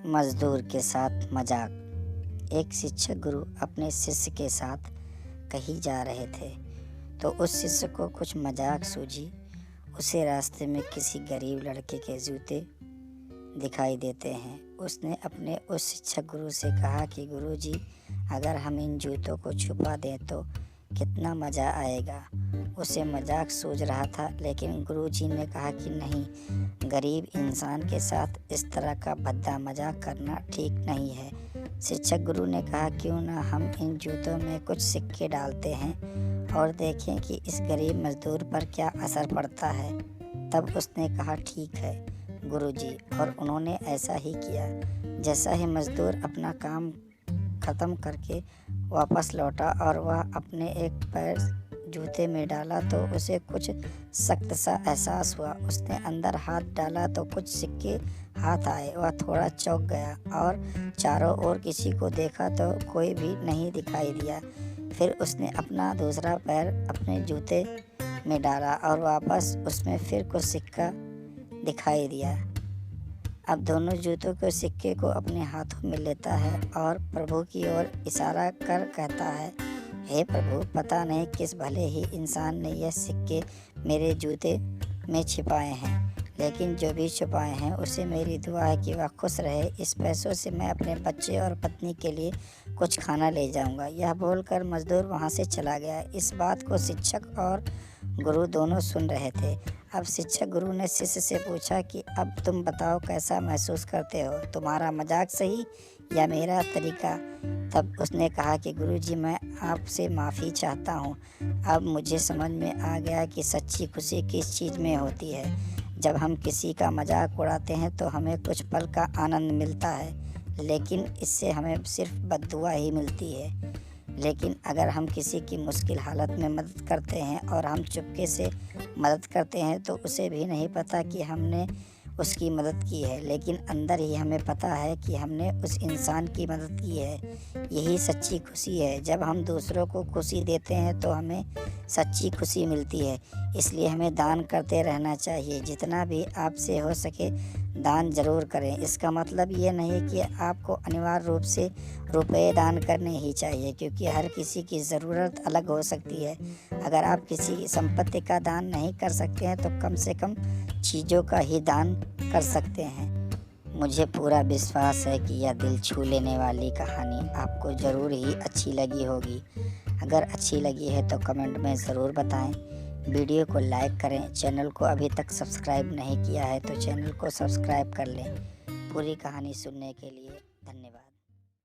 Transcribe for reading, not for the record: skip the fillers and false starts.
मजदूर के साथ मजाक। एक शिक्षक गुरु अपने शिष्य के साथ कहीं जा रहे थे तो उस शिष्य को कुछ मजाक सूझी। उसे रास्ते में किसी गरीब लड़के के जूते दिखाई देते हैं। उसने अपने उस शिक्षक गुरु से कहा कि गुरुजी, अगर हम इन जूतों को छुपा दें तो कितना मज़ा आएगा। उसे मजाक सूझ रहा था, लेकिन गुरुजी ने कहा कि नहीं, गरीब इंसान के साथ इस तरह का भद्दा मजाक करना ठीक नहीं है। शिक्षक गुरु ने कहा, क्यों ना हम इन जूतों में कुछ सिक्के डालते हैं और देखें कि इस गरीब मजदूर पर क्या असर पड़ता है। तब उसने कहा, ठीक है गुरुजी, और उन्होंने ऐसा ही किया। जैसा ही मजदूर अपना काम ख़त्म करके वापस लौटा और वह अपने एक पैर जूते में डाला तो उसे कुछ सख्त सा एहसास हुआ। उसने अंदर हाथ डाला तो कुछ सिक्के हाथ आए। वह थोड़ा चौंक गया और चारों ओर किसी को देखा तो कोई भी नहीं दिखाई दिया। फिर उसने अपना दूसरा पैर अपने जूते में डाला और वापस उसमें फिर कुछ सिक्का दिखाई दिया। अब दोनों जूतों के सिक्के को अपने हाथों में लेता है और प्रभु की ओर इशारा कर कहता है, हे प्रभु, पता नहीं किस भले ही इंसान ने यह सिक्के मेरे जूते में छिपाए हैं, लेकिन जो भी छुपाए हैं उसे मेरी दुआ है कि वह खुश रहे। इस पैसों से मैं अपने बच्चे और पत्नी के लिए कुछ खाना ले जाऊंगा। यह बोलकर मजदूर वहां से चला गया। इस बात को शिक्षक और गुरु दोनों सुन रहे थे। अब शिक्षक गुरु ने शिष्य से पूछा कि अब तुम बताओ, कैसा महसूस करते हो, तुम्हारा मजाक सही या मेरा तरीका। तब उसने कहा कि गुरुजी, मैं आपसे माफ़ी चाहता हूँ। अब मुझे समझ में आ गया कि सच्ची खुशी किस चीज़ में होती है। जब हम किसी का मजाक उड़ाते हैं तो हमें कुछ पल का आनंद मिलता है, लेकिन इससे हमें सिर्फ बद्दुआ ही मिलती है। लेकिन अगर हम किसी की मुश्किल हालत में मदद करते हैं और हम चुपके से मदद करते हैं तो उसे भी नहीं पता कि हमने उसकी मदद की है, लेकिन अंदर ही हमें पता है कि हमने उस इंसान की मदद की है। यही सच्ची खुशी है। जब हम दूसरों को खुशी देते हैं तो हमें सच्ची खुशी मिलती है। इसलिए हमें दान करते रहना चाहिए। जितना भी आपसे हो सके दान ज़रूर करें। इसका मतलब ये नहीं कि आपको अनिवार्य रूप से रुपए दान करने ही चाहिए, क्योंकि हर किसी की ज़रूरत अलग हो सकती है। अगर आप किसी संपत्ति का दान नहीं कर सकते हैं तो कम से कम चीज़ों का ही दान कर सकते हैं। मुझे पूरा विश्वास है कि यह दिल छू लेने वाली कहानी आपको ज़रूर ही अच्छी लगी होगी। अगर अच्छी लगी है तो कमेंट में ज़रूर बताएं। वीडियो को लाइक करें। चैनल को अभी तक सब्सक्राइब नहीं किया है तो चैनल को सब्सक्राइब कर लें। पूरी कहानी सुनने के लिए धन्यवाद।